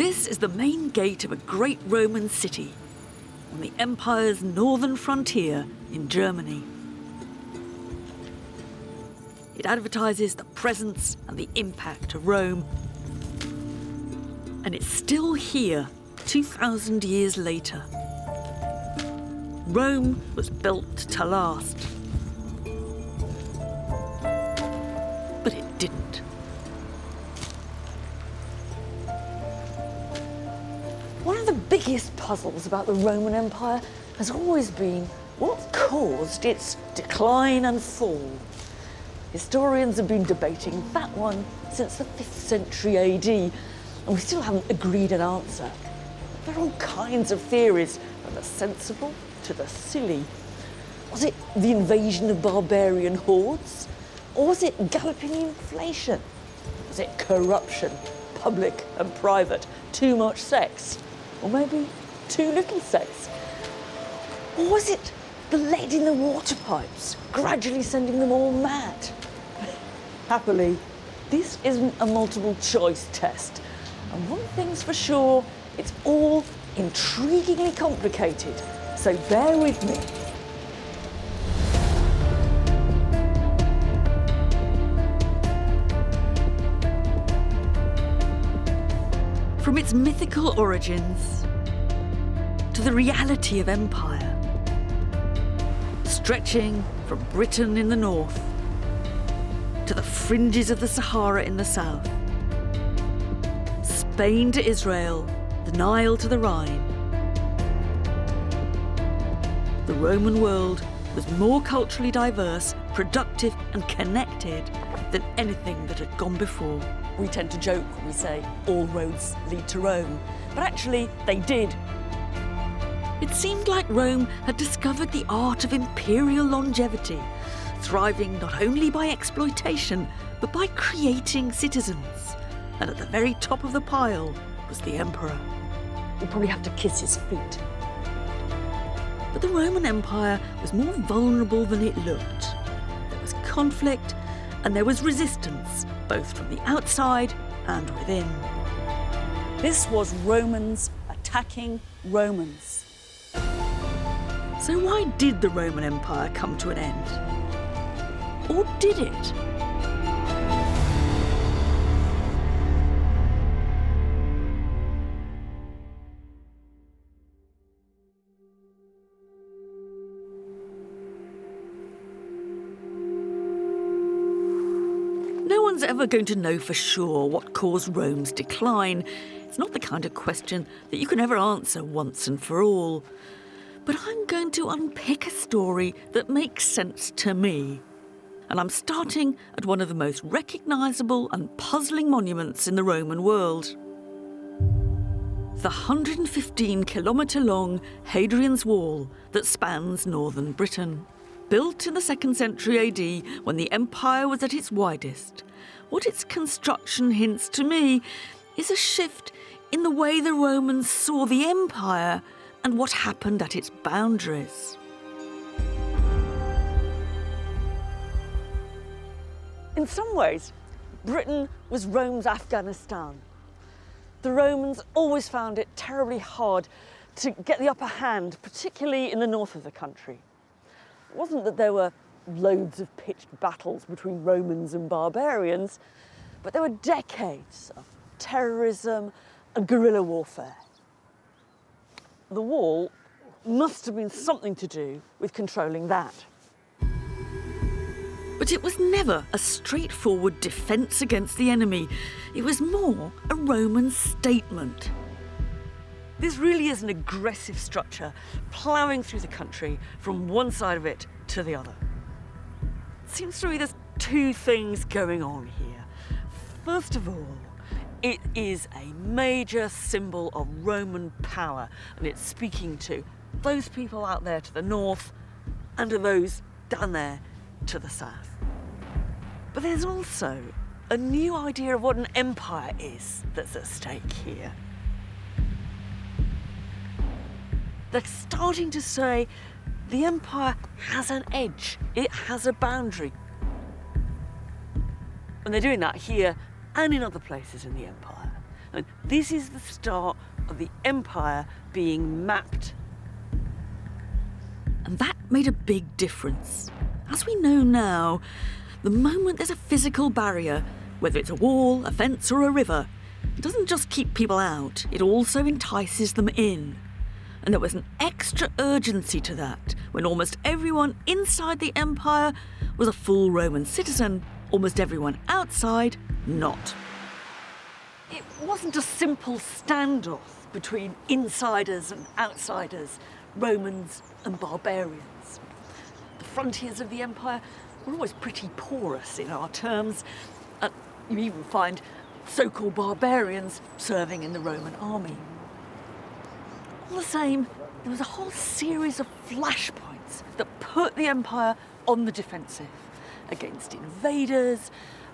This is the main gate of a great Roman city on the empire's northern frontier in Germany. It advertises the presence and the impact of Rome. And it's still here 2,000 years later. Rome was built to last. But it didn't. One of the biggest puzzles about the Roman Empire has always been what caused its decline and fall. Historians have been debating that one since the 5th century AD, and we still haven't agreed an answer. There are all kinds of theories, from the sensible to the silly. Was it the invasion of barbarian hordes? Or was it galloping inflation? Was it corruption, public and private, too much sex? Or maybe too little sex? Or was it the lead in the water pipes, gradually sending them all mad? Happily, this isn't a multiple choice test. And one thing's for sure, it's all intriguingly complicated. So bear with me. From its mythical origins to the reality of empire, stretching from Britain in the north to the fringes of the Sahara in the south, Spain to Israel, the Nile to the Rhine. The Roman world was more culturally diverse, productive and connected than anything that had gone before. We tend to joke when we say all roads lead to Rome, but actually they did. It seemed like Rome had discovered the art of imperial longevity, thriving not only by exploitation, but by creating citizens. And at the very top of the pile was the emperor. We'll probably have to kiss his feet. But the Roman Empire was more vulnerable than it looked. There was conflict and there was resistance, both from the outside and within. This was Romans attacking Romans. So why did the Roman Empire come to an end? Or did it? No one's ever going to know for sure what caused Rome's decline. It's not the kind of question that you can ever answer once and for all. But I'm going to unpick a story that makes sense to me. And I'm starting at one of the most recognisable and puzzling monuments in the Roman world. The 115-kilometre-long Hadrian's Wall that spans northern Britain. Built in the 2nd century AD when the empire was at its widest, what its construction hints to me is a shift in the way the Romans saw the empire and what happened at its boundaries. In some ways, Britain was Rome's Afghanistan. The Romans always found it terribly hard to get the upper hand, particularly in the north of the country. It wasn't that there were loads of pitched battles between Romans and barbarians, but there were decades of terrorism and guerrilla warfare. The wall must have been something to do with controlling that. But it was never a straightforward defence against the enemy. It was more a Roman statement. This really is an aggressive structure, ploughing through the country from one side of it to the other. It seems to me there's two things going on here. First of all, it is a major symbol of Roman power, and it's speaking to those people out there to the north and to those down there to the south. But there's also a new idea of what an empire is that's at stake here. They're starting to say the empire has an edge, it has a boundary. And they're doing that here and in other places in the empire. And this is the start of the empire being mapped. And that made a big difference. As we know now, the moment there's a physical barrier, whether it's a wall, a fence or a river, it doesn't just keep people out, it also entices them in. And there was an extra urgency to that when almost everyone inside the empire was a full Roman citizen, almost everyone outside not. It wasn't a simple standoff between insiders and outsiders, Romans and barbarians. The frontiers of the empire were always pretty porous in our terms, and you even find so-called barbarians serving in the Roman army. All the same, there was a whole series of flashpoints that put the empire on the defensive against invaders,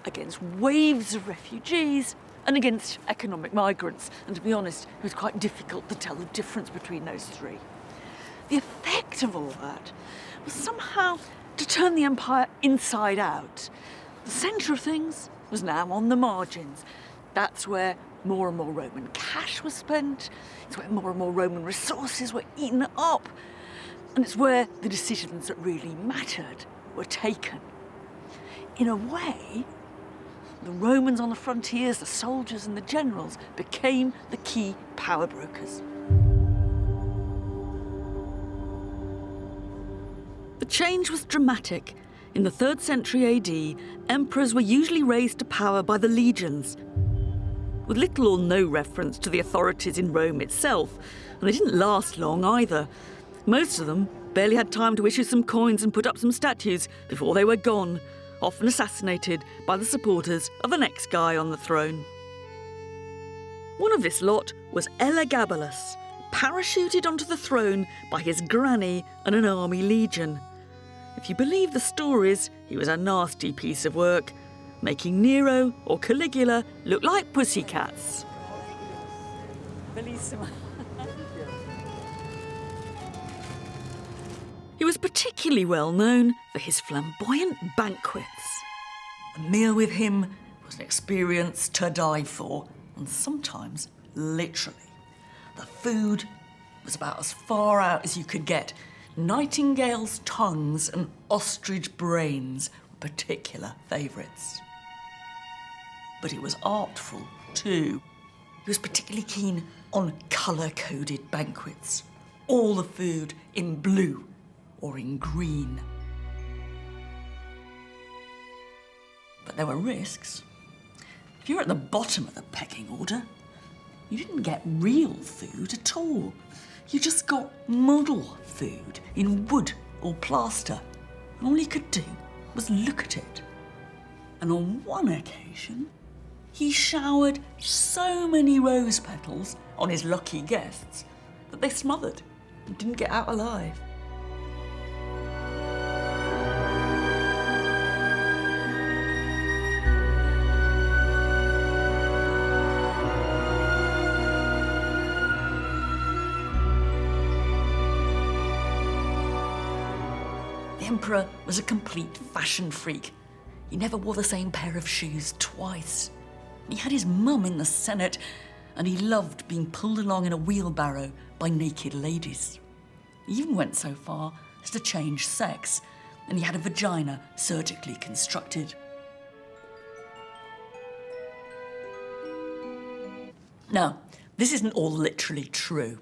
against waves of refugees, and against economic migrants. And to be honest, it was quite difficult to tell the difference between those three. The effect of all that was somehow to turn the empire inside out. The centre of things was now on the margins. That's where more and more Roman cash was spent, it's where more and more Roman resources were eaten up, and it's where the decisions that really mattered were taken. In a way, the Romans on the frontiers, the soldiers and the generals became the key power brokers. The change was dramatic. In the 3rd century AD, emperors were usually raised to power by the legions, with little or no reference to the authorities in Rome itself, and they didn't last long either. Most of them barely had time to issue some coins and put up some statues before they were gone, often assassinated by the supporters of the next guy on the throne. One of this lot was Elagabalus, parachuted onto the throne by his granny and an army legion. If you believe the stories, he was a nasty piece of work, making Nero or Caligula look like pussycats. Bellissima. He was particularly well known for his flamboyant banquets. A meal with him was an experience to die for, and sometimes literally. The food was about as far out as you could get. Nightingales' tongues and ostrich brains were particular favourites. But it was artful too. He was particularly keen on colour-coded banquets. All the food in blue or in green. But there were risks. If you were at the bottom of the pecking order, you didn't get real food at all. You just got model food in wood or plaster. And all he could do was look at it. And on one occasion, he showered so many rose petals on his lucky guests that they smothered and didn't get out alive. The emperor was a complete fashion freak. He never wore the same pair of shoes twice. He had his mum in the Senate, and he loved being pulled along in a wheelbarrow by naked ladies. He even went so far as to change sex, and he had a vagina surgically constructed. Now, this isn't all literally true.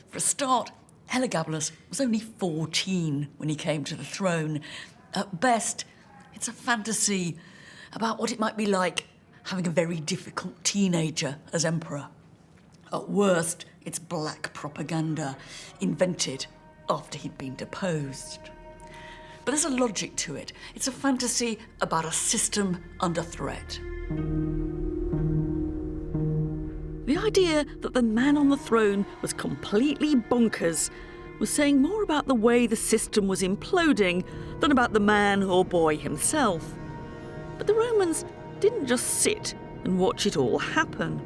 For a start, Elagabalus was only 14 when he came to the throne. At best, it's a fantasy about what it might be like having a very difficult teenager as emperor. At worst, it's black propaganda invented after he'd been deposed. But there's a logic to it. It's a fantasy about a system under threat. The idea that the man on the throne was completely bonkers was saying more about the way the system was imploding than about the man or boy himself. But the Romans didn't just sit and watch it all happen.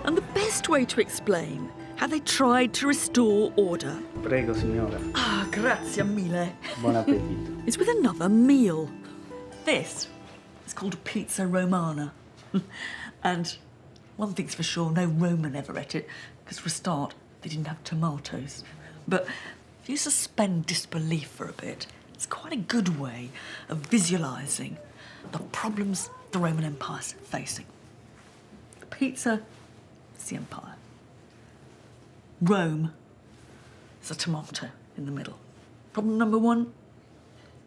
And the best way to explain how they tried to restore order. Prego, signora. Ah, grazie mille. Buon appetito. It's with another meal. This is called a pizza romana. And one thing's for sure, no Roman ever ate it, because for a start, they didn't have tomatoes. But if you suspend disbelief for a bit, it's quite a good way of visualising the problems the Roman Empire's facing. The pizza is the empire. Rome is a tomato in the middle. Problem number one,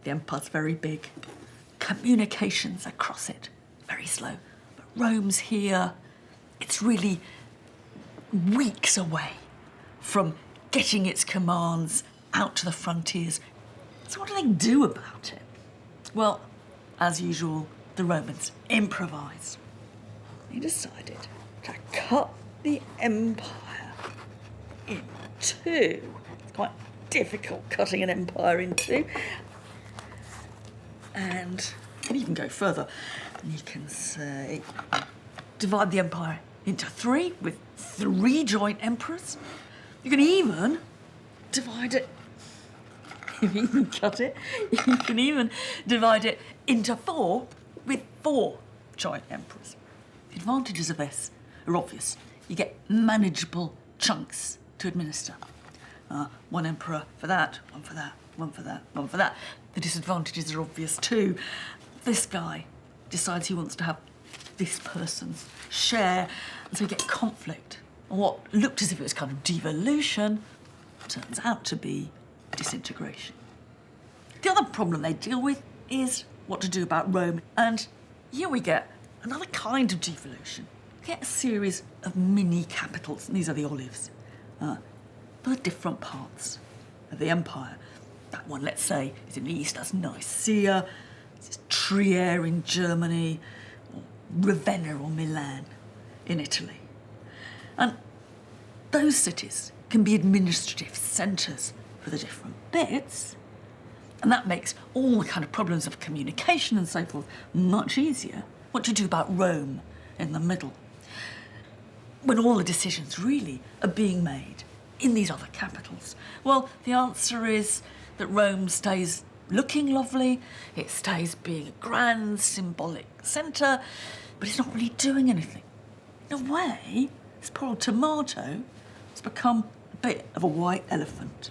the empire's very big. Communications across it, very slow. But Rome's here. It's really weeks away from getting its commands out to the frontiers. So what do they do about it? Well, as usual, the Romans improvised. They decided to cut the empire in two. It's quite difficult cutting an empire in two. And you can even go further. You can say, divide the empire into three with three joint emperors. You can even divide it, you can cut it, you can even divide it into four with four joint emperors. The advantages of this are obvious. You get manageable chunks to administer. One emperor for that, one for that, one for that, one for that. The disadvantages are obvious too. This guy decides he wants to have this person's share, and so you get conflict. And what looked as if it was kind of devolution turns out to be disintegration. The other problem they deal with is what to do about Rome. And here we get another kind of devolution. We get a series of mini capitals, and these are the olives, for different parts of the empire. That one, let's say, is in the east, that's Nicaea. This is Trier in Germany, or Ravenna or Milan in Italy. And those cities can be administrative centres for the different bits, and that makes all the kind of problems of communication and so forth much easier. What do you do about Rome in the middle, when all the decisions really are being made in these other capitals? Well, the answer is that Rome stays looking lovely, it stays being a grand symbolic centre, but it's not really doing anything. In a way, this poor old tomato has become a bit of a white elephant.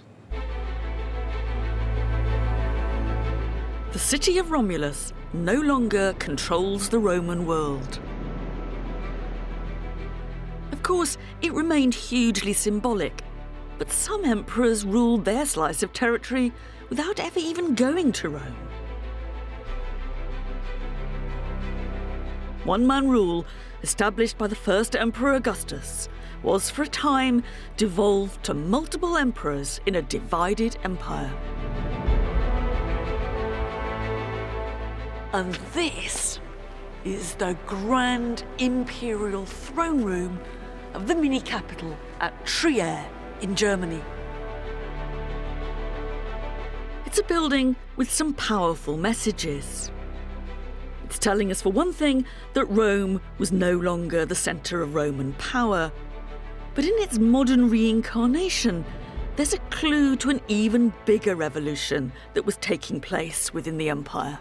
The city of Romulus no longer controls the Roman world. Of course, it remained hugely symbolic, but some emperors ruled their slice of territory without ever even going to Rome. One-man rule, established by the first Emperor Augustus, was for a time devolved to multiple emperors in a divided empire. And this is the grand imperial throne room of the mini-capital at Trier in Germany. It's a building with some powerful messages. It's telling us, for one thing, that Rome was no longer the centre of Roman power. But in its modern reincarnation, there's a clue to an even bigger revolution that was taking place within the empire.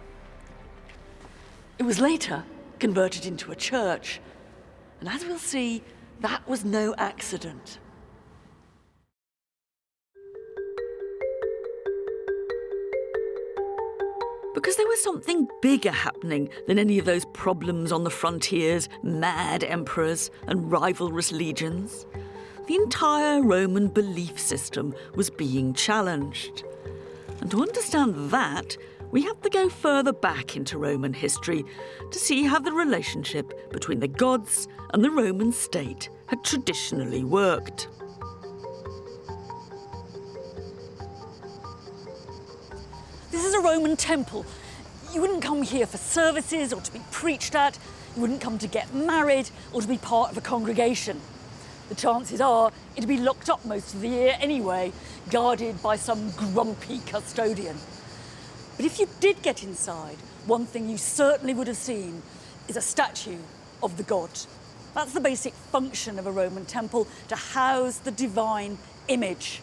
It was later converted into a church, and as we'll see, that was no accident. Because there was something bigger happening than any of those problems on the frontiers, mad emperors and rivalrous legions. The entire Roman belief system was being challenged. And to understand that, we have to go further back into Roman history to see how the relationship between the gods and the Roman state had traditionally worked. This is a Roman temple. You wouldn't come here for services or to be preached at. You wouldn't come to get married or to be part of a congregation. The chances are it'd be locked up most of the year anyway, guarded by some grumpy custodian. But if you did get inside, one thing you certainly would have seen is a statue of the god. That's the basic function of a Roman temple, to house the divine image.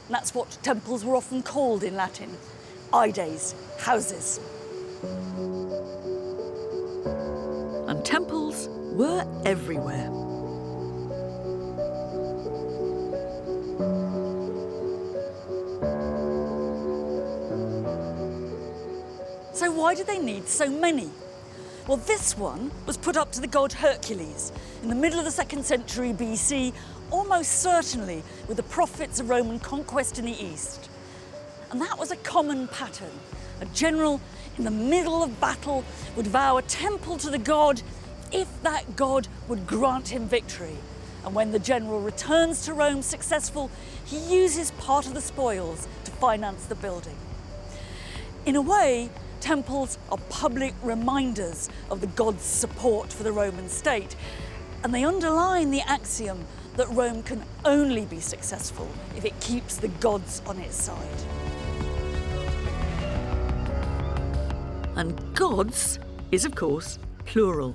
And that's what temples were often called in Latin, ides, houses. And temples were everywhere. So why did they need so many? Well, this one was put up to the god Hercules in the middle of the 2nd century BC, almost certainly with the profits of Roman conquest in the east. And that was a common pattern. A general in the middle of battle would vow a temple to the god if that god would grant him victory. And when the general returns to Rome successful, he uses part of the spoils to finance the building. In a way, temples are public reminders of the god's support for the Roman state, and they underline the axiom that Rome can only be successful if it keeps the gods on its side. And gods is, of course, plural.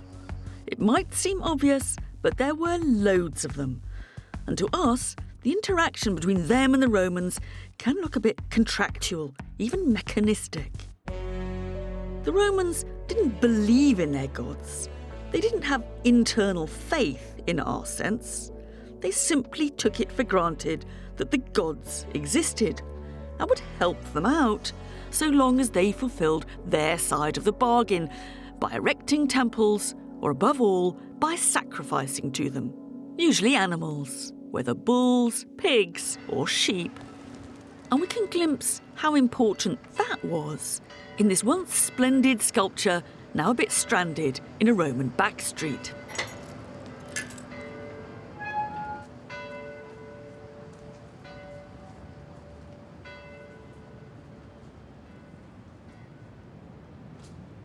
It might seem obvious, but there were loads of them. And to us, the interaction between them and the Romans can look a bit contractual, even mechanistic. The Romans didn't believe in their gods. They didn't have internal faith in our sense. They simply took it for granted that the gods existed and would help them out so long as they fulfilled their side of the bargain by erecting temples, or above all, by sacrificing to them, usually animals, whether bulls, pigs or sheep. And we can glimpse how important that was in this once splendid sculpture, now a bit stranded in a Roman backstreet.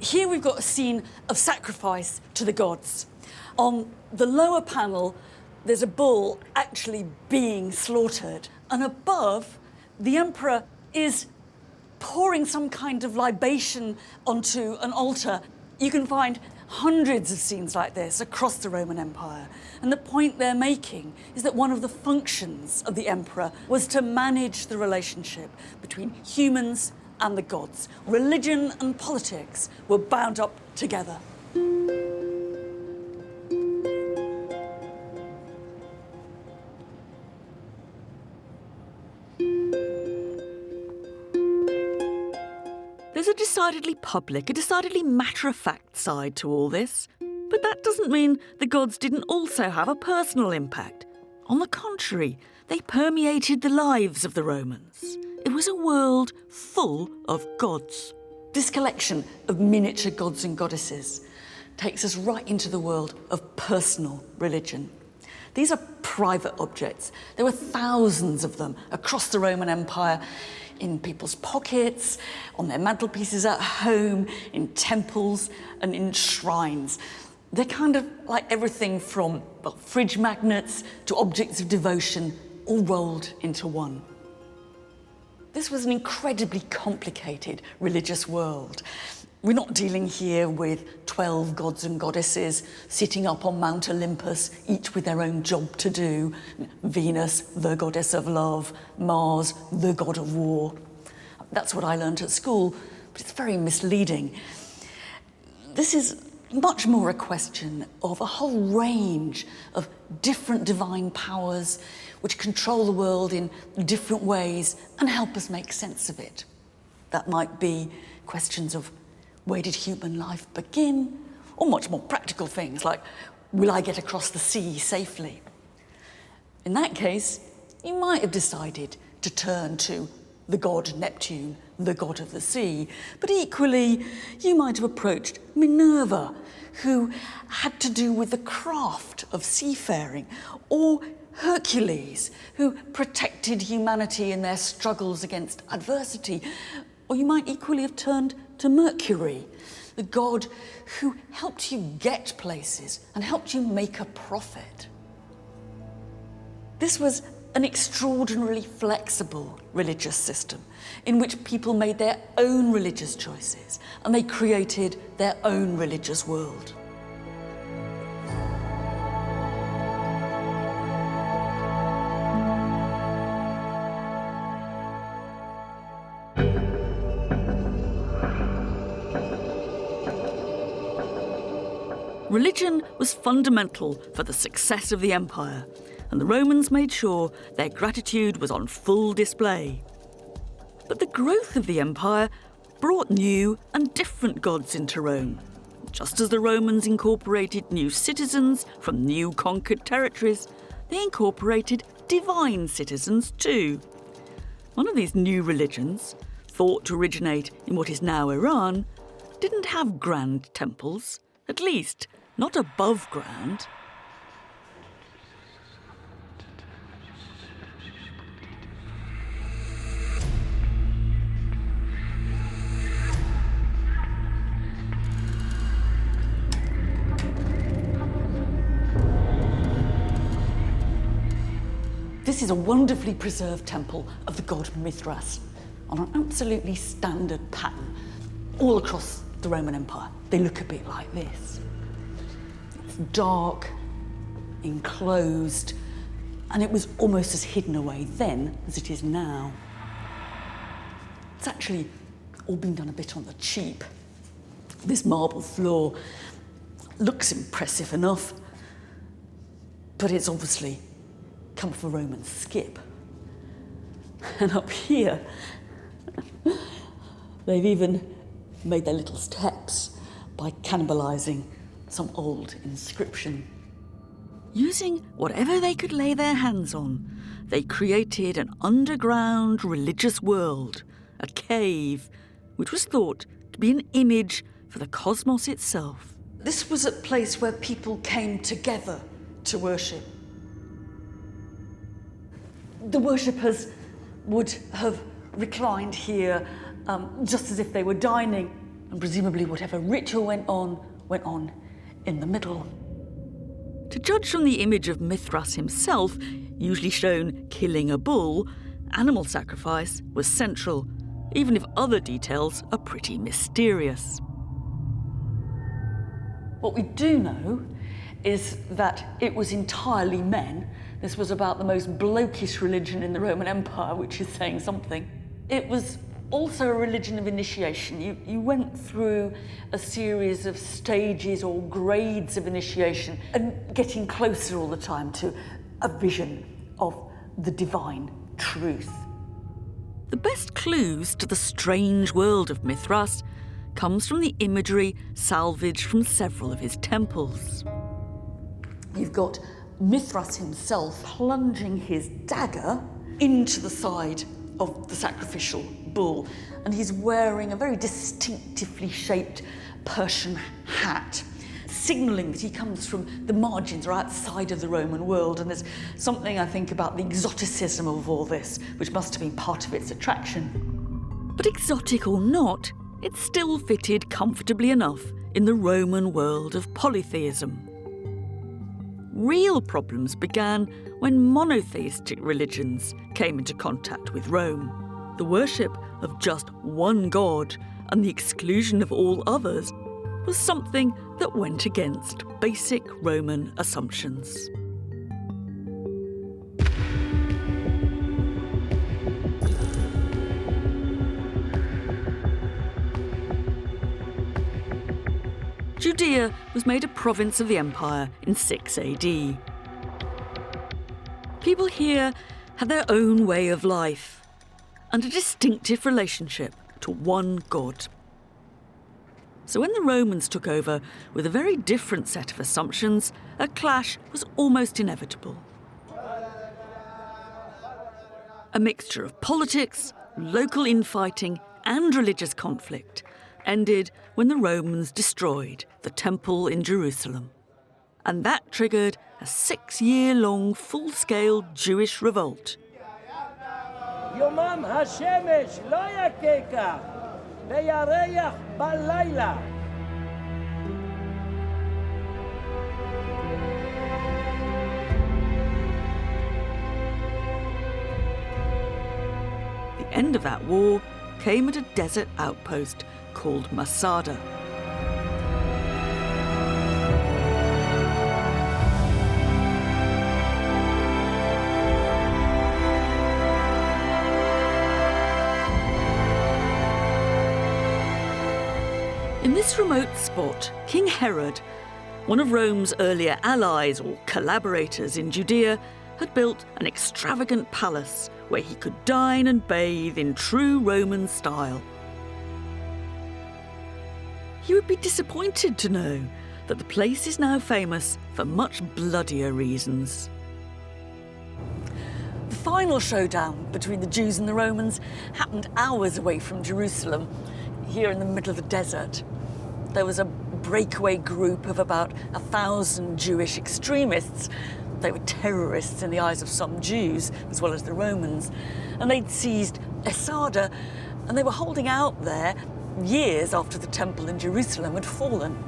Here we've got a scene of sacrifice to the gods. On the lower panel, there's a bull actually being slaughtered. And above, the emperor is pouring some kind of libation onto an altar. You can find hundreds of scenes like this across the Roman Empire. And the point they're making is that one of the functions of the emperor was to manage the relationship between humans and the gods. Religion and politics were bound up together. There's a decidedly public, a decidedly matter-of-fact side to all this. But that doesn't mean the gods didn't also have a personal impact. On the contrary, they permeated the lives of the Romans. It was a world full of gods. This collection of miniature gods and goddesses takes us right into the world of personal religion. These are private objects. There were thousands of them across the Roman Empire, in people's pockets, on their mantelpieces at home, in temples and in shrines. They're kind of like everything from fridge magnets to objects of devotion, all rolled into one. This was an incredibly complicated religious world. We're not dealing here with 12 gods and goddesses sitting up on Mount Olympus, each with their own job to do. Venus, the goddess of love, Mars, the god of war. That's what I learned at school, but it's very misleading. This is much more a question of a whole range of different divine powers which control the world in different ways and help us make sense of it. That might be questions of where did human life begin, or much more practical things like, will I get across the sea safely? In that case, you might have decided to turn to the god Neptune, the god of the sea, but equally you might have approached Minerva, who had to do with the craft of seafaring, or Hercules, who protected humanity in their struggles against adversity. Or you might equally have turned to Mercury, the god who helped you get places and helped you make a profit. This was an extraordinarily flexible religious system in which people made their own religious choices and they created their own religious world. Religion was fundamental for the success of the empire, and the Romans made sure their gratitude was on full display. But the growth of the empire brought new and different gods into Rome, just as the Romans incorporated new citizens from new conquered territories. They incorporated divine citizens too. One of these new religions, thought to originate in what is now Iran, didn't have grand temples, at least not above ground. This is a wonderfully preserved temple of the god Mithras on an absolutely standard pattern all across the Roman Empire. They look a bit like this. It's dark, enclosed, and it was almost as hidden away then as it is now. It's actually all been done a bit on the cheap. This marble floor looks impressive enough, but it's obviously come off a Roman skip. And up here, they've even made their little steps by cannibalising some old inscription. Using whatever they could lay their hands on, they created an underground religious world, a cave, which was thought to be an image for the cosmos itself. This was a place where people came together to worship. The worshippers would have reclined here just as if they were dining, and presumably whatever ritual went on in the middle. To judge from the image of Mithras himself, usually shown killing a bull, animal sacrifice was central, even if other details are pretty mysterious. What we do know is that it was entirely men. This was about the most blokish religion in the Roman Empire, which is saying something. It was also a religion of initiation. You went through a series of stages or grades of initiation and getting closer all the time to a vision of the divine truth. The best clues to the strange world of Mithras comes from the imagery salvaged from several of his temples. You've got Mithras himself plunging his dagger into the side of the sacrificial bull, and he's wearing a very distinctively shaped Persian hat, signalling that he comes from the margins or outside of the Roman world. And there's something, I think, about the exoticism of all this, which must have been part of its attraction. But exotic or not, it still fitted comfortably enough in the Roman world of polytheism. Real problems began when monotheistic religions came into contact with Rome. The worship of just one god and the exclusion of all others was something that went against basic Roman assumptions. Judea was made a province of the empire in 6 AD. People here had their own way of life and a distinctive relationship to one god. So when the Romans took over with a very different set of assumptions, a clash was almost inevitable. A mixture of politics, local infighting, and religious conflict ended when the Romans destroyed the temple in Jerusalem. And that triggered a 6-year-long full-scale Jewish revolt. יומם השמש לא יכה כך, וירח בלילה. The end of that war came at a desert outpost called Masada. In this remote spot, King Herod one of Rome's earlier allies or collaborators in Judea, had built an extravagant palace where he could dine and bathe in true Roman style. He would be disappointed to know that the place is now famous for much bloodier reasons. The final showdown between the Jews and the Romans happened hours away from Jerusalem, here in the middle of the desert. There was a breakaway group of about 1,000 Jewish extremists. They were terrorists in the eyes of some Jews, as well as the Romans. And they'd seized Masada, and they were holding out there years after the temple in Jerusalem had fallen.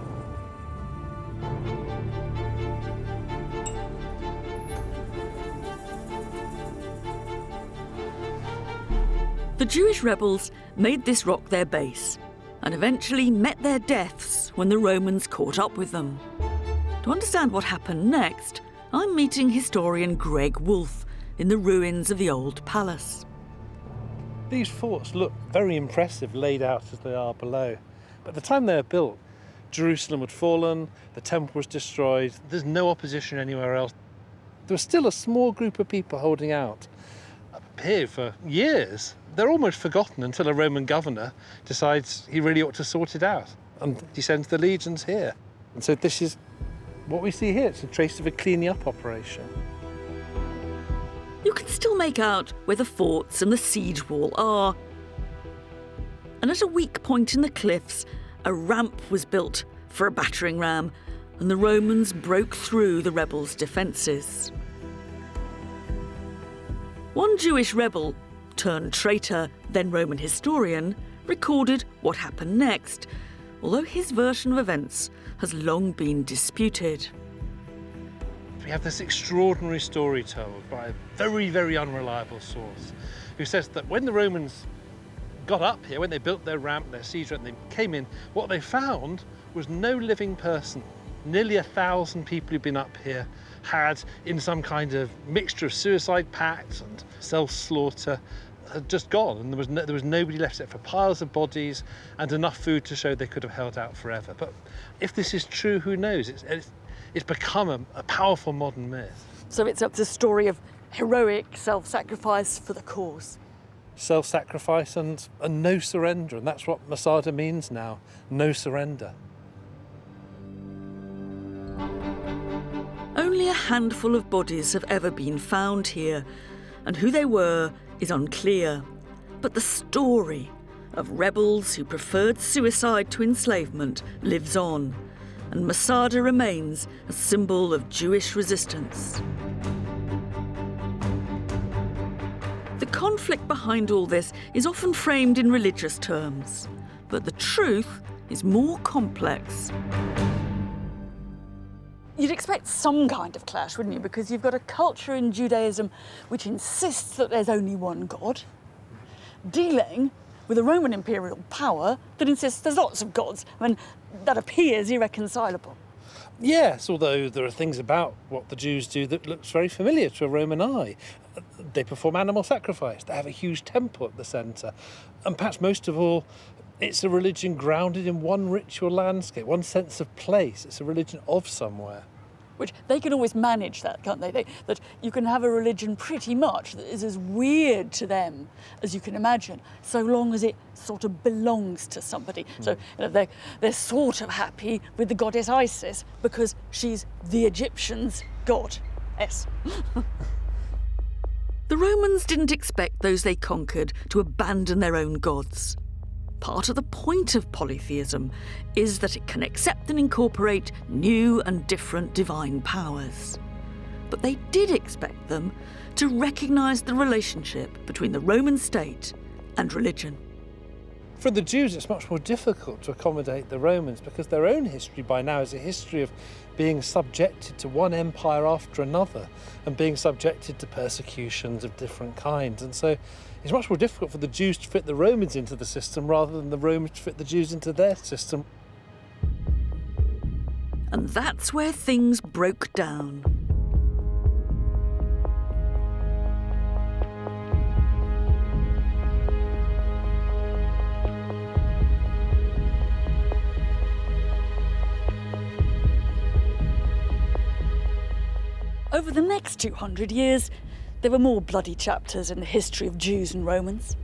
The Jewish rebels made this rock their base and eventually met their deaths when the Romans caught up with them. To understand what happened next, I'm meeting historian Greg Wolfe in the ruins of the old palace. These forts look very impressive laid out as they are below. But at the time they were built, Jerusalem had fallen, the temple was destroyed, there's no opposition anywhere else. There was still a small group of people holding out up here for years. They're almost forgotten until a Roman governor decides he really ought to sort it out, and he sends the legions here. And so this is what we see here. It's a trace of a cleaning up operation. You can still make out where the forts and the siege wall are. And at a weak point in the cliffs, a ramp was built for a battering ram, and the Romans broke through the rebels' defences. One Jewish rebel, turned traitor, then Roman historian, recorded what happened next, although his version of events has long been disputed. We have this extraordinary story told by a very, very unreliable source who says that when the Romans got up here, when they built their ramp, their siege ramp, they came in, what they found was no living person. Nearly 1,000 people who'd been up here had, in some kind of mixture of suicide pacts and self-slaughter, had just gone, and there was nobody left except for piles of bodies and enough food to show they could have held out forever. But if this is true, who knows? It's become a powerful modern myth. So it's a story of heroic self-sacrifice for the cause. Self-sacrifice and no surrender, and that's what Masada means now, no surrender. Only a handful of bodies have ever been found here, and who they were is unclear. But the story of rebels who preferred suicide to enslavement lives on, and Masada remains a symbol of Jewish resistance. The conflict behind all this is often framed in religious terms, but the truth is more complex. You'd expect some kind of clash, wouldn't you? Because you've got a culture in Judaism which insists that there's only one God, dealing with a Roman imperial power that insists there's lots of gods. I mean, that appears irreconcilable. Yes, although there are things about what the Jews do that looks very familiar to a Roman eye. They perform animal sacrifice, they have a huge temple at the centre, and perhaps most of all, it's a religion grounded in one ritual landscape, one sense of place. It's a religion of somewhere. Which they can always manage that, can't they? That you can have a religion pretty much that is as weird to them as you can imagine, so long as it sort of belongs to somebody. So they're sort of happy with the goddess Isis because she's the Egyptians' goddess. The Romans didn't expect those they conquered to abandon their own gods. Part of the point of polytheism is that it can accept and incorporate new and different divine powers. But they did expect them to recognise the relationship between the Roman state and religion. For the Jews, it's much more difficult to accommodate the Romans because their own history by now is a history of being subjected to one empire after another and being subjected to persecutions of different kinds. And so it's much more difficult for the Jews to fit the Romans into the system rather than the Romans to fit the Jews into their system. And that's where things broke down. Over the next 200 years, there were more bloody chapters in the history of Jews and Romans.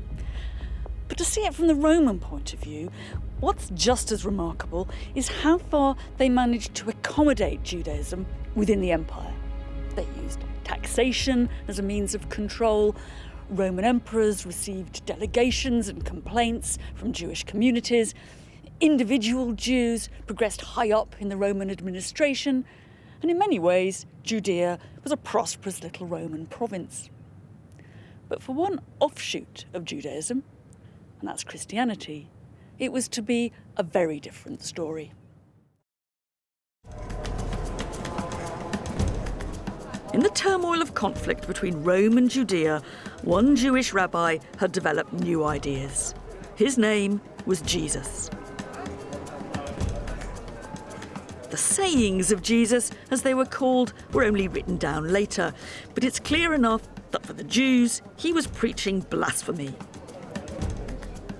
But to see it from the Roman point of view, what's just as remarkable is how far they managed to accommodate Judaism within the empire. They used taxation as a means of control. Roman emperors received delegations and complaints from Jewish communities. Individual Jews progressed high up in the Roman administration. And in many ways, Judea was a prosperous little Roman province. But for one offshoot of Judaism, and that's Christianity, it was to be a very different story. In the turmoil of conflict between Rome and Judea, one Jewish rabbi had developed new ideas. His name was Jesus. The sayings of Jesus, as they were called, were only written down later, but it's clear enough that for the Jews, he was preaching blasphemy.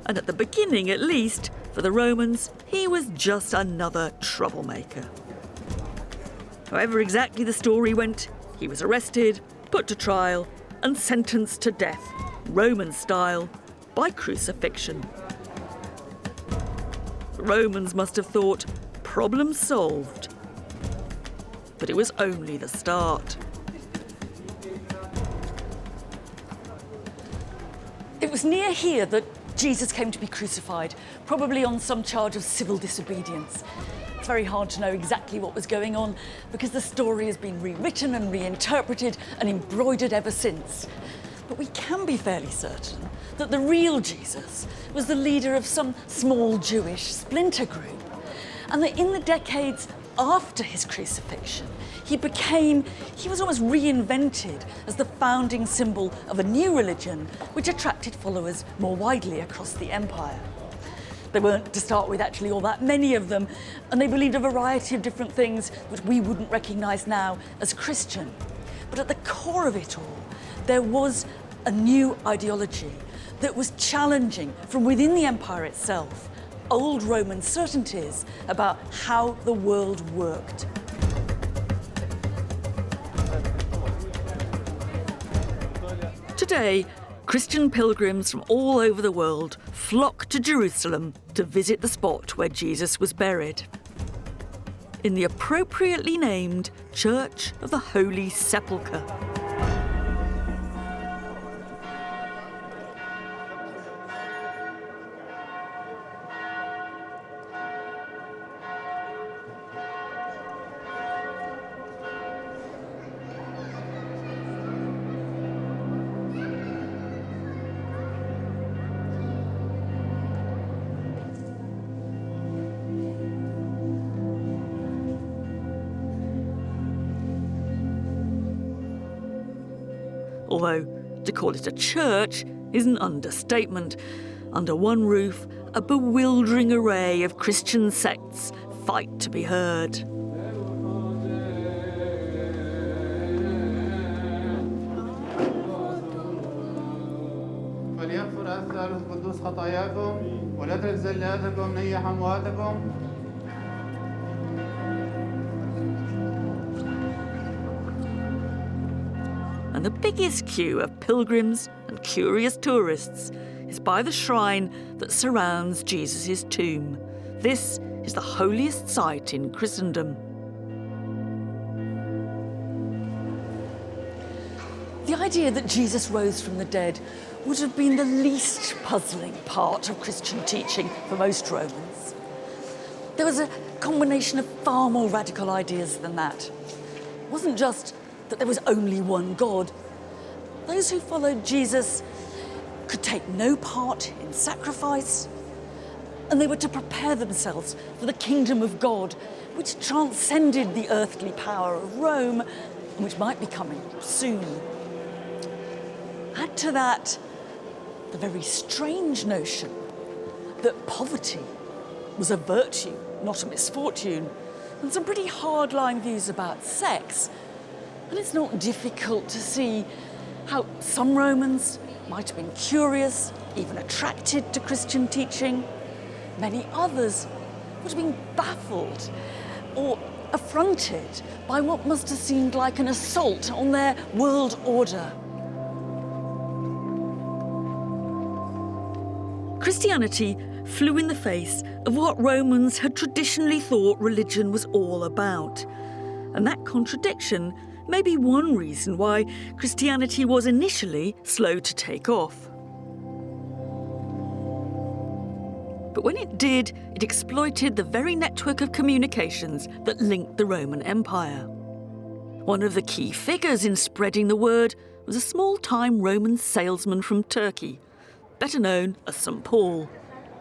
And at the beginning, at least, for the Romans, he was just another troublemaker. However exactly the story went, he was arrested, put to trial, and sentenced to death, Roman style, by crucifixion. The Romans must have thought, problem solved. But it was only the start. It was near here that Jesus came to be crucified, probably on some charge of civil disobedience. It's very hard to know exactly what was going on because the story has been rewritten and reinterpreted and embroidered ever since. But we can be fairly certain that the real Jesus was the leader of some small Jewish splinter group, and that in the decades after his crucifixion, he was almost reinvented as the founding symbol of a new religion which attracted followers more widely across the empire. There weren't, to start with, actually all that many of them, and they believed a variety of different things which we wouldn't recognise now as Christian. But at the core of it all, there was a new ideology that was challenging from within the empire itself old Roman certainties about how the world worked. Today, Christian pilgrims from all over the world flock to Jerusalem to visit the spot where Jesus was buried. In the appropriately named Church of the Holy Sepulchre. Although to call it a church is an understatement. Under one roof, a bewildering array of Christian sects fight to be heard. And the biggest queue of pilgrims and curious tourists is by the shrine that surrounds Jesus' tomb. This is the holiest site in Christendom. The idea that Jesus rose from the dead would have been the least puzzling part of Christian teaching for most Romans. There was a combination of far more radical ideas than that. It wasn't just that there was only one God. Those who followed Jesus could take no part in sacrifice, and they were to prepare themselves for the kingdom of God, which transcended the earthly power of Rome, and which might be coming soon. Add to that the very strange notion that poverty was a virtue, not a misfortune, and some pretty hard-line views about sex. And it's not difficult to see how some Romans might have been curious, even attracted to Christian teaching. Many others would have been baffled or affronted by what must have seemed like an assault on their world order. Christianity flew in the face of what Romans had traditionally thought religion was all about. And that contradiction may be one reason why Christianity was initially slow to take off. But when it did, it exploited the very network of communications that linked the Roman Empire. One of the key figures in spreading the word was a small-time Roman salesman from Turkey, better known as St. Paul.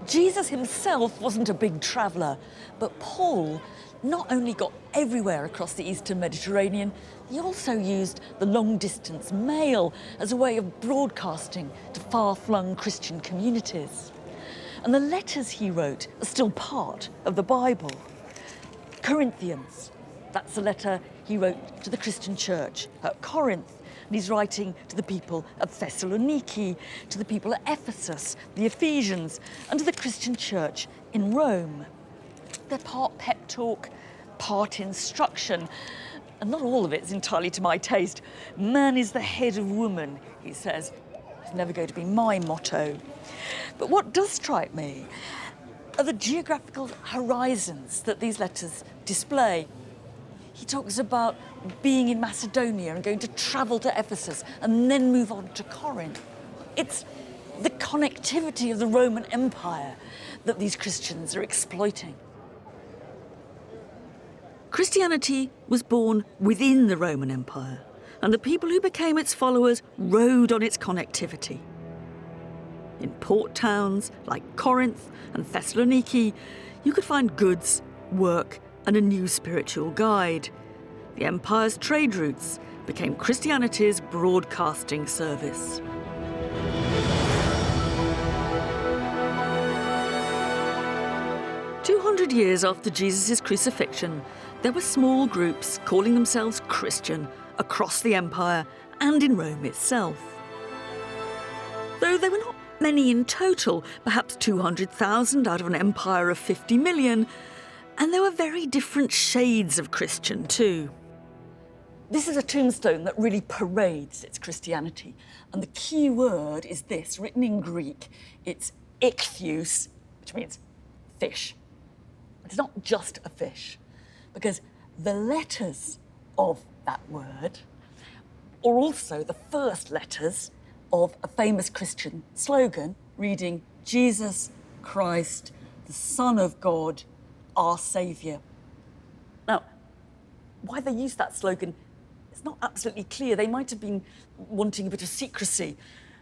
Jesus himself wasn't a big traveller, but Paul not only got everywhere across the Eastern Mediterranean, he also used the long-distance mail as a way of broadcasting to far-flung Christian communities. And the letters he wrote are still part of the Bible. Corinthians, that's the letter he wrote to the Christian church at Corinth. And he's writing to the people of Thessaloniki, to the people at Ephesus, the Ephesians, and to the Christian church in Rome. They're part pep talk, part instruction, and not all of it's entirely to my taste. Man is the head of woman, he says. It's never going to be my motto. But what does strike me are the geographical horizons that these letters display. He talks about being in Macedonia and going to travel to Ephesus and then move on to Corinth. It's the connectivity of the Roman Empire that these Christians are exploiting. Christianity was born within the Roman Empire, and the people who became its followers rode on its connectivity. In port towns like Corinth and Thessaloniki, you could find goods, work, and a new spiritual guide. The empire's trade routes became Christianity's broadcasting service. "200 years after Jesus' crucifixion, there were small groups calling themselves Christian across the empire and in Rome itself. Though there were not many in total, perhaps 200,000 out of an empire of 50 million, and there were very different shades of Christian too. This is a tombstone that really parades its Christianity. And the key word is this, written in Greek. It's ichthus, which means fish. It's not just a fish, because the letters of that word are also the first letters of a famous Christian slogan reading, Jesus Christ, the Son of God, our Saviour. Now, why they use that slogan, it's not absolutely clear. They might have been wanting a bit of secrecy.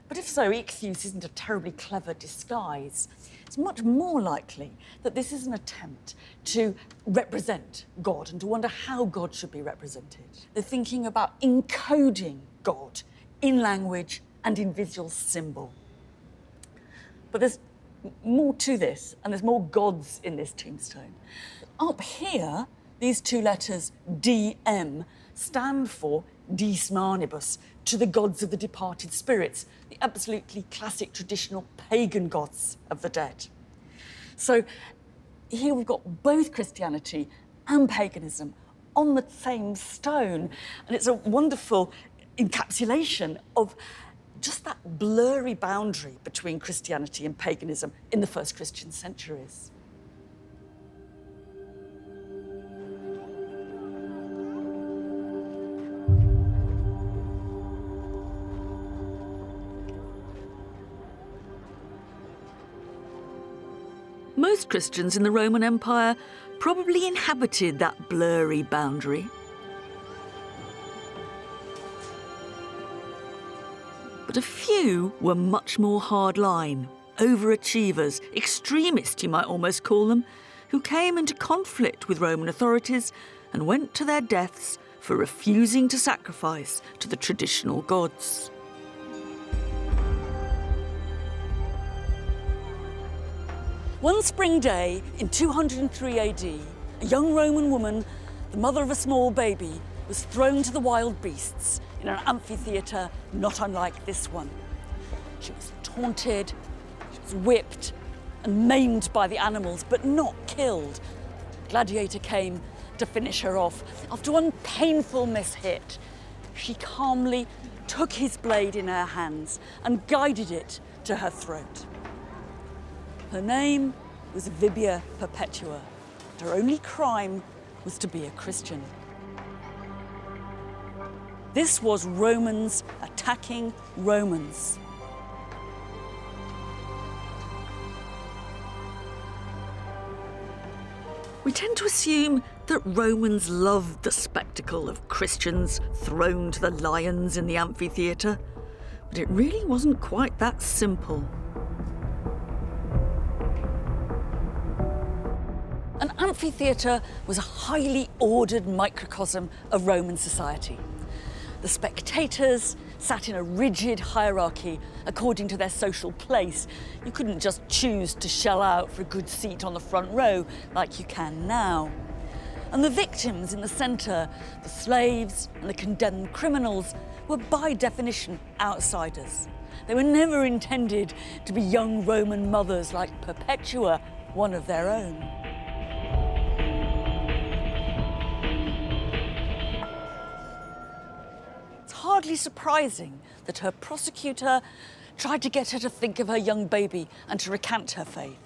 But if so, ichthus isn't a terribly clever disguise. It's much more likely that this is an attempt to represent God and to wonder how God should be represented. They're thinking about encoding God in language and in visual symbol. But there's more to this, and there's more gods in this tombstone. Up here, these two letters, DM, stand for Dies Manibus, to the gods of the departed spirits, the absolutely classic traditional pagan gods of the dead. So here we've got both Christianity and paganism on the same stone, and it's a wonderful encapsulation of just that blurry boundary between Christianity and paganism in the first Christian centuries. Most Christians in the Roman Empire probably inhabited that blurry boundary. But a few were much more hardline, overachievers, extremists you might almost call them, who came into conflict with Roman authorities and went to their deaths for refusing to sacrifice to the traditional gods. One spring day in 203 AD, a young Roman woman, the mother of a small baby, was thrown to the wild beasts in an amphitheatre not unlike this one. She was taunted, she was whipped and maimed by the animals, but not killed. The gladiator came to finish her off. After one painful mishit, she calmly took his blade in her hands and guided it to her throat. Her name was Vibia Perpetua, and her only crime was to be a Christian. This was Romans attacking Romans. We tend to assume that Romans loved the spectacle of Christians thrown to the lions in the amphitheatre, but it really wasn't quite that simple. An amphitheatre was a highly ordered microcosm of Roman society. The spectators sat in a rigid hierarchy according to their social place. You couldn't just choose to shell out for a good seat on the front row like you can now. And the victims in the centre, the slaves and the condemned criminals, were by definition outsiders. They were never intended to be young Roman mothers like Perpetua, one of their own. Hardly surprising that her prosecutor tried to get her to think of her young baby and to recant her faith.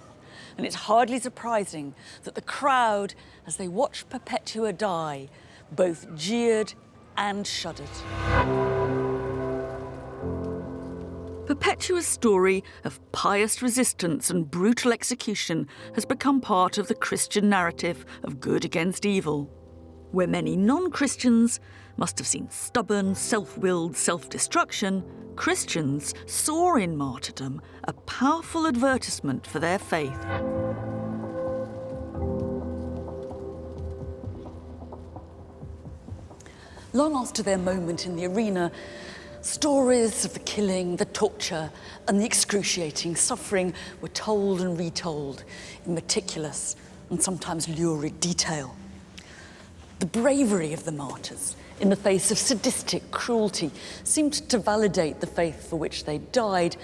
And it's hardly surprising that the crowd, as they watched Perpetua die, both jeered and shuddered. Perpetua's story of pious resistance and brutal execution has become part of the Christian narrative of good against evil, where many non-Christians must have seen stubborn, self-willed self-destruction. Christians saw in martyrdom a powerful advertisement for their faith. Long after their moment in the arena, stories of the killing, the torture, and the excruciating suffering were told and retold in meticulous and sometimes lurid detail. The bravery of the martyrs in the face of sadistic cruelty seemed to validate the faith for which they died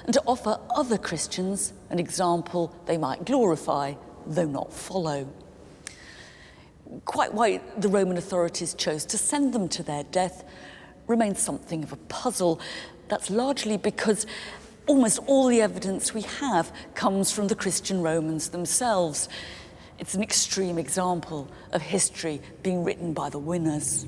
and to offer other Christians an example they might glorify, though not follow. Quite why the Roman authorities chose to send them to their death remains something of a puzzle. That's largely because almost all the evidence we have comes from the Christian Romans themselves. It's an extreme example of history being written by the winners.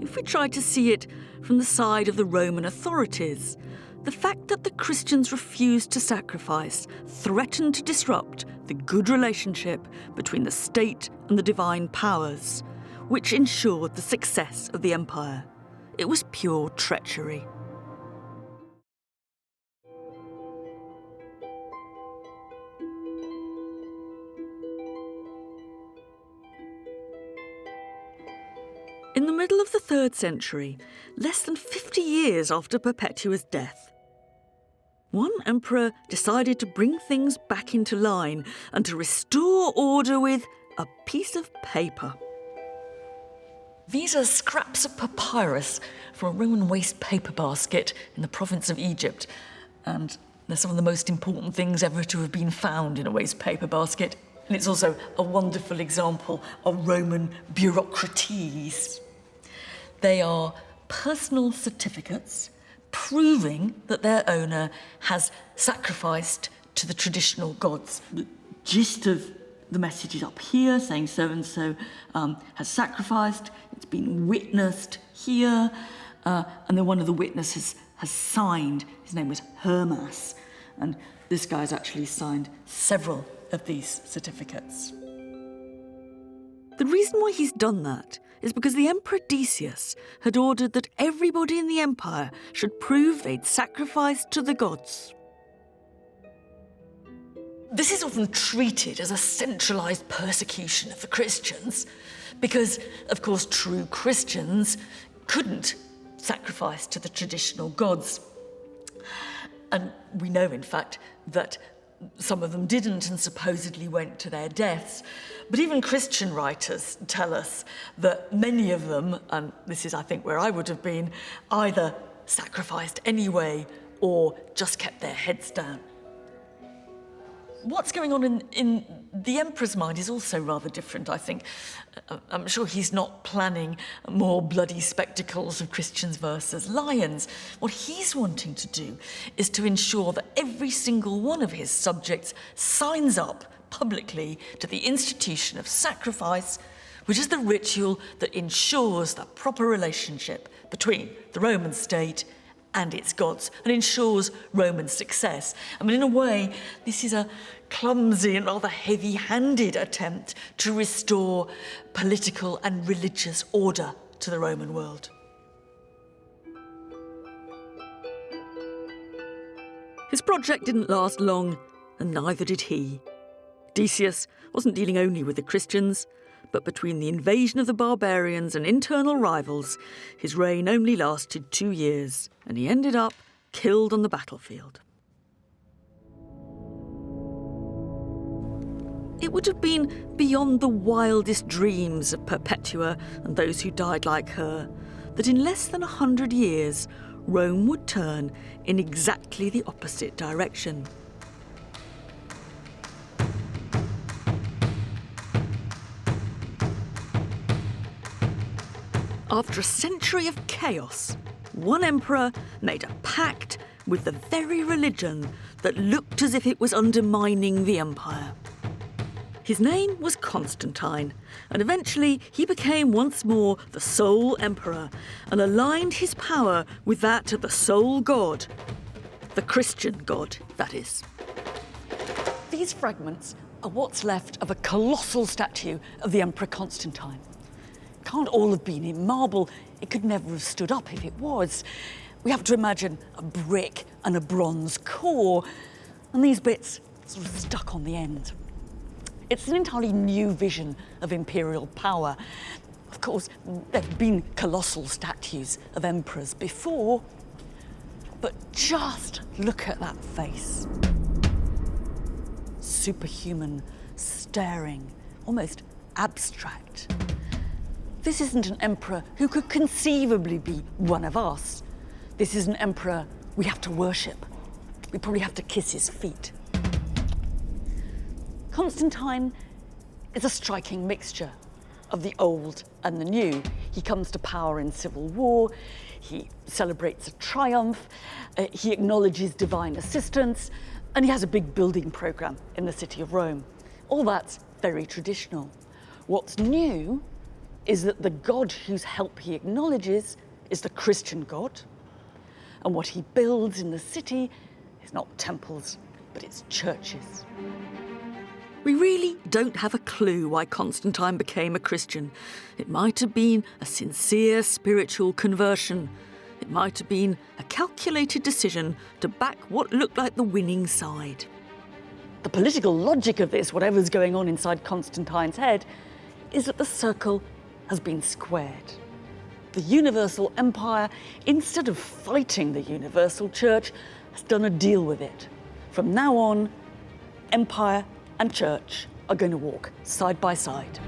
If we try to see it from the side of the Roman authorities, the fact that the Christians refused to sacrifice threatened to disrupt the good relationship between the state and the divine powers, which ensured the success of the empire. It was pure treachery. In the middle of the 3rd century, less than 50 years after Perpetua's death, one emperor decided to bring things back into line and to restore order with a piece of paper. These are scraps of papyrus from a Roman waste paper basket in the province of Egypt, and they're some of the most important things ever to have been found in a waste paper basket. And it's also a wonderful example of Roman bureaucraties. They are personal certificates proving that their owner has sacrificed to the traditional gods. The gist of the message is up here, saying so-and-so has sacrificed, it's been witnessed here, and then one of the witnesses has signed. His name was Hermas, and this guy's actually signed Several of these certificates. The reason why he's done that is because the Emperor Decius had ordered that everybody in the empire should prove they'd sacrificed to the gods. This is often treated as a centralised persecution of the Christians because, of course, true Christians couldn't sacrifice to the traditional gods. And we know, in fact, that some of them didn't and supposedly went to their deaths. But even Christian writers tell us that many of them, and this is, I think, where I would have been, either sacrificed anyway or just kept their heads down. What's going on in the Emperor's mind is also rather different, I think. I'm sure he's not planning more bloody spectacles of Christians versus lions. What he's wanting to do is to ensure that every single one of his subjects signs up publicly to the institution of sacrifice, which is the ritual that ensures the proper relationship between the Roman state and its gods, and ensures Roman success. I mean, in a way, this is a clumsy and rather heavy-handed attempt to restore political and religious order to the Roman world. His project didn't last long, and neither did he. Decius wasn't dealing only with the Christians, but between the invasion of the barbarians and internal rivals, his reign only lasted 2 years, and he ended up killed on the battlefield. It would have been beyond the wildest dreams of Perpetua and those who died like her that in less than 100 years, Rome would turn in exactly the opposite direction. After a century of chaos, one emperor made a pact with the very religion that looked as if it was undermining the empire. His name was Constantine, and eventually he became once more the sole emperor and aligned his power with that of the sole god, the Christian god, that is. These fragments are what's left of a colossal statue of the Emperor Constantine. Can't all have been in marble. It could never have stood up if it was. We have to imagine a brick and a bronze core, and these bits sort of stuck on the end. It's an entirely new vision of imperial power. Of course, there have been colossal statues of emperors before, but just look at that face. Superhuman, staring, almost abstract. This isn't an emperor who could conceivably be one of us. This is an emperor we have to worship. We probably have to kiss his feet. Constantine is a striking mixture of the old and the new. He comes to power in civil war, he celebrates a triumph, he acknowledges divine assistance, and he has a big building programme in the city of Rome. All that's very traditional. What's new is that the god whose help he acknowledges is the Christian god, and what he builds in the city is not temples, but it's churches. We really don't have a clue why Constantine became a Christian. It might have been a sincere spiritual conversion. It might have been a calculated decision to back what looked like the winning side. The political logic of this, whatever's going on inside Constantine's head, is that the circle has been squared. The universal empire, instead of fighting the universal church, has done a deal with it. From now on, empire and church are going to walk side by side.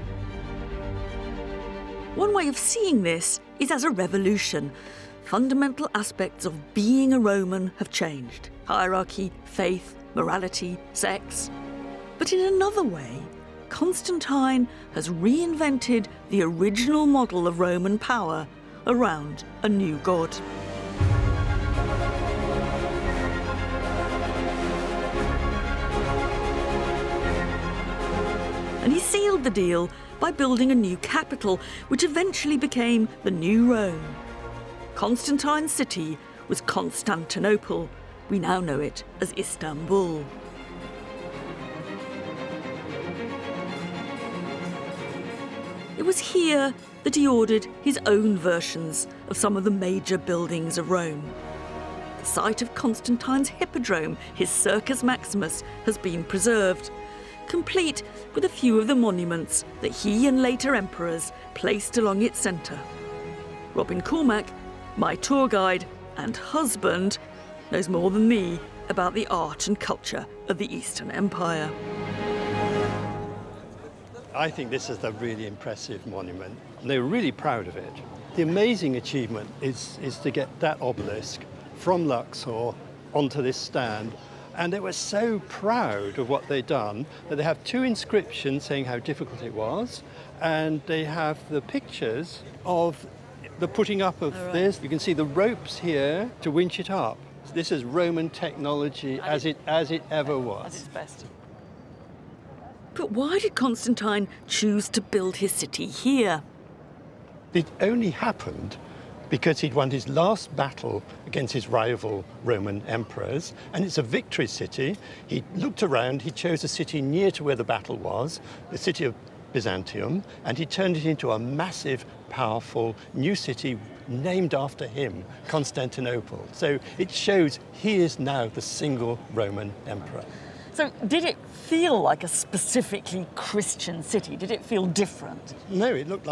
One way of seeing this is as a revolution. Fundamental aspects of being a Roman have changed. Hierarchy, faith, morality, sex. But in another way, Constantine has reinvented the original model of Roman power around a new god. And he sealed the deal by building a new capital, which eventually became the new Rome. Constantine's city was Constantinople. We now know it as Istanbul. It was here that he ordered his own versions of some of the major buildings of Rome. The site of Constantine's hippodrome, his Circus Maximus, has been preserved, complete with a few of the monuments that he and later emperors placed along its centre. Robin Cormack, my tour guide and husband, knows more than me about the art and culture of the Eastern Empire. I think this is a really impressive monument. They were really proud of it. The amazing achievement is to get that obelisk from Luxor onto this stand And they were so proud of what they'd done that they have 2 inscriptions saying how difficult it was, and they have the pictures of the putting up of this. You can see the ropes here to winch it up. This is Roman technology as it ever was. At its best. But why did Constantine choose to build his city here? It only happened because he'd won his last battle against his rival Roman emperors, and it's a victory city. He looked around, he chose a city near to where the battle was, the city of Byzantium, and he turned it into a massive, powerful new city named after him, Constantinople. So it shows he is now the single Roman emperor. So did it feel like a specifically Christian city? Did it feel different? No, it looked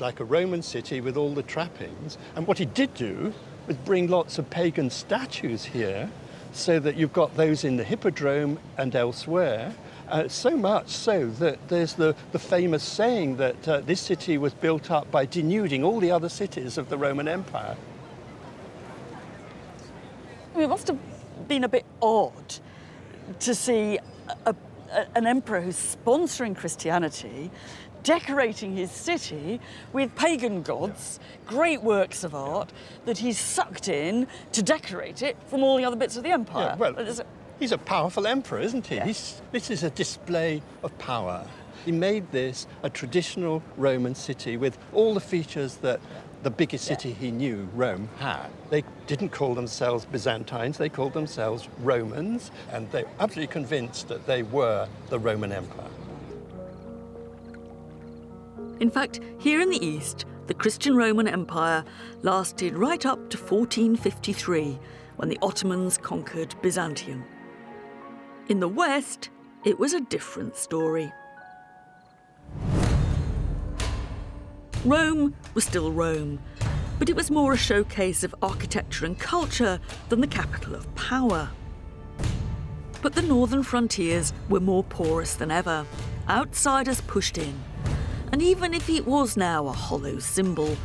like a Roman city with all the trappings. And what he did do was bring lots of pagan statues here, so that you've got those in the Hippodrome and elsewhere. So much so that there's the famous saying that this city was built up by denuding all the other cities of the Roman Empire. It must have been a bit odd to see an emperor who's sponsoring Christianity, decorating his city with pagan gods, great works of art that he's sucked in to decorate it from all the other bits of the empire. Yeah, well, he's a powerful emperor, isn't he? Yeah. This is a display of power. He made this a traditional Roman city with all the features that the biggest city he knew, Rome, had. They didn't call themselves Byzantines, they called themselves Romans, and they were absolutely convinced that they were the Roman Empire. In fact, here in the East, the Christian Roman Empire lasted right up to 1453, when the Ottomans conquered Byzantium. In the West, it was a different story. Rome was still Rome, but it was more a showcase of architecture and culture than the capital of power. But the northern frontiers were more porous than ever. Outsiders pushed in. And even if it was now a hollow symbol,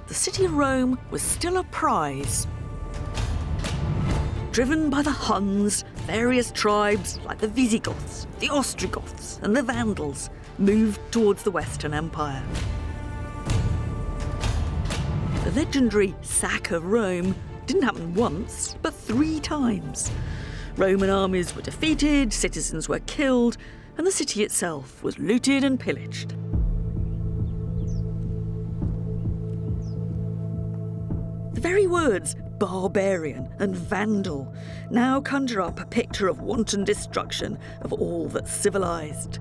the city of Rome was still a prize. Driven by the Huns, various tribes like the Visigoths, the Ostrogoths and the Vandals moved towards the Western Empire. The legendary sack of Rome didn't happen once, but 3 times. Roman armies were defeated, citizens were killed, and the city itself was looted and pillaged. The very words barbarian and vandal now conjure up a picture of wanton destruction of all that's civilised.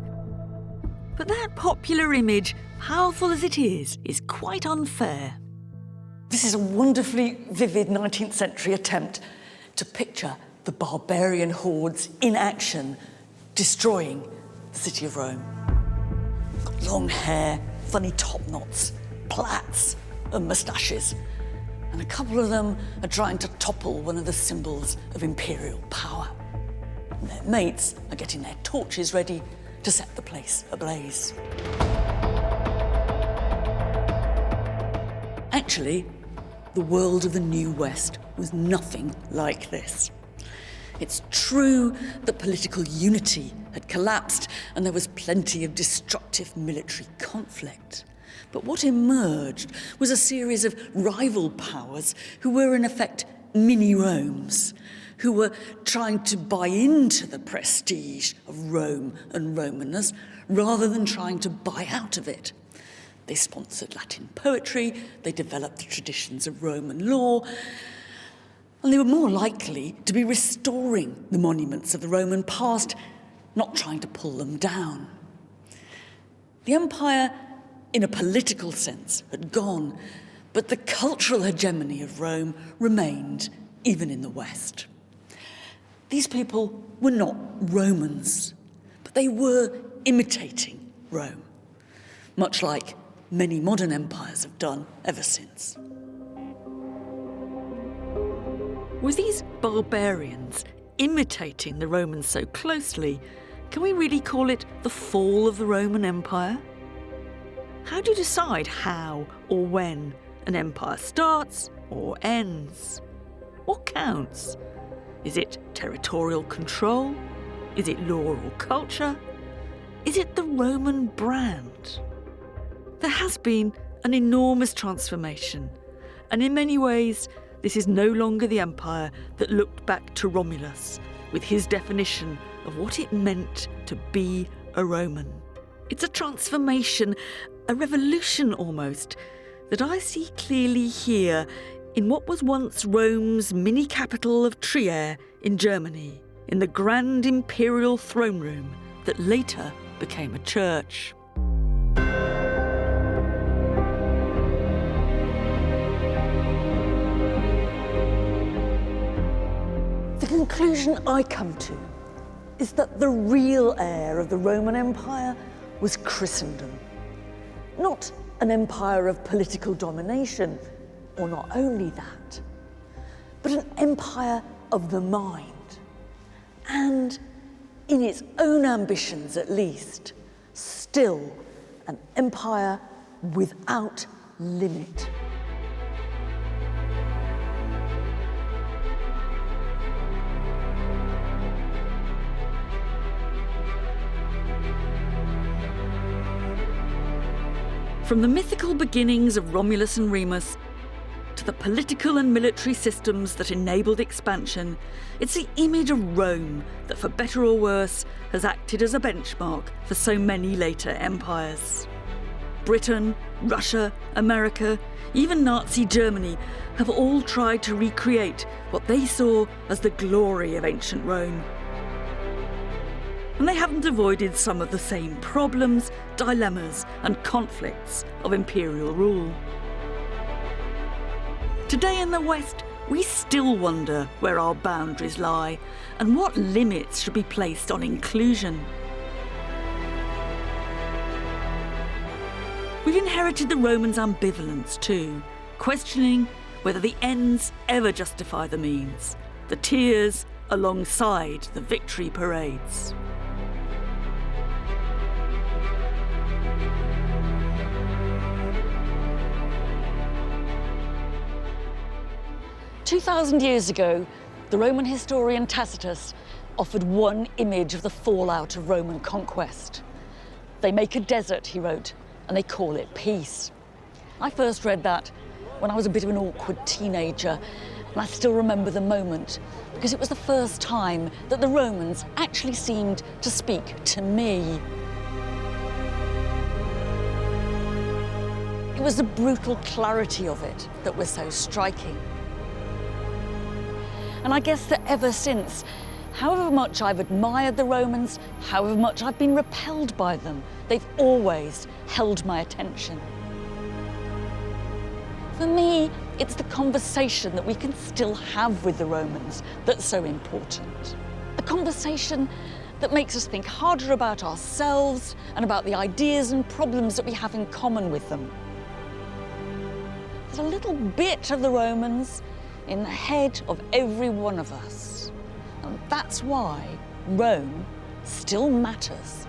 But that popular image, powerful as it is quite unfair. This is a wonderfully vivid 19th century attempt to picture the barbarian hordes in action, destroying the city of Rome. Got long hair, funny top knots, plaits and moustaches. And a couple of them are trying to topple one of the symbols of imperial power. And their mates are getting their torches ready to set the place ablaze. Actually, the world of the New West was nothing like this. It's true that political unity had collapsed and there was plenty of destructive military conflict. But what emerged was a series of rival powers who were in effect mini-Romes, who were trying to buy into the prestige of Rome and Romanness rather than trying to buy out of it. They sponsored Latin poetry, they developed the traditions of Roman law, and they were more likely to be restoring the monuments of the Roman past, not trying to pull them down. The empire, in a political sense, had gone, but the cultural hegemony of Rome remained, even in the West. These people were not Romans, but they were imitating Rome, much like many modern empires have done ever since. With these barbarians imitating the Romans so closely, can we really call it the fall of the Roman Empire? How do you decide how or when an empire starts or ends? What counts? Is it territorial control? Is it law or culture? Is it the Roman brand? There has been an enormous transformation, and in many ways, this is no longer the empire that looked back to Romulus with his definition of what it meant to be a Roman. It's a transformation, a revolution almost, that I see clearly here in what was once Rome's mini capital of Trier in Germany, in the grand imperial throne room that later became a church. The conclusion I come to is that the real heir of the Roman Empire was Christendom. Not an empire of political domination, or not only that, but an empire of the mind. And in its own ambitions at least, still an empire without limit. From the mythical beginnings of Romulus and Remus to the political and military systems that enabled expansion, it's the image of Rome that, for better or worse, has acted as a benchmark for so many later empires. Britain, Russia, America, even Nazi Germany have all tried to recreate what they saw as the glory of ancient Rome. And they haven't avoided some of the same problems, dilemmas, and conflicts of imperial rule. Today in the West, we still wonder where our boundaries lie and what limits should be placed on inclusion. We've inherited the Romans' ambivalence too, questioning whether the ends ever justify the means, the tears alongside the victory parades. 2,000 years ago, the Roman historian Tacitus offered one image of the fallout of Roman conquest. They make a desert, he wrote, and they call it peace. I first read that when I was a bit of an awkward teenager, and I still remember the moment because it was the first time that the Romans actually seemed to speak to me. It was the brutal clarity of it that was so striking. And I guess that ever since, however much I've admired the Romans, however much I've been repelled by them, they've always held my attention. For me, it's the conversation that we can still have with the Romans that's so important. A conversation that makes us think harder about ourselves and about the ideas and problems that we have in common with them. There's a little bit of the Romans in the head of every one of us. And that's why Rome still matters.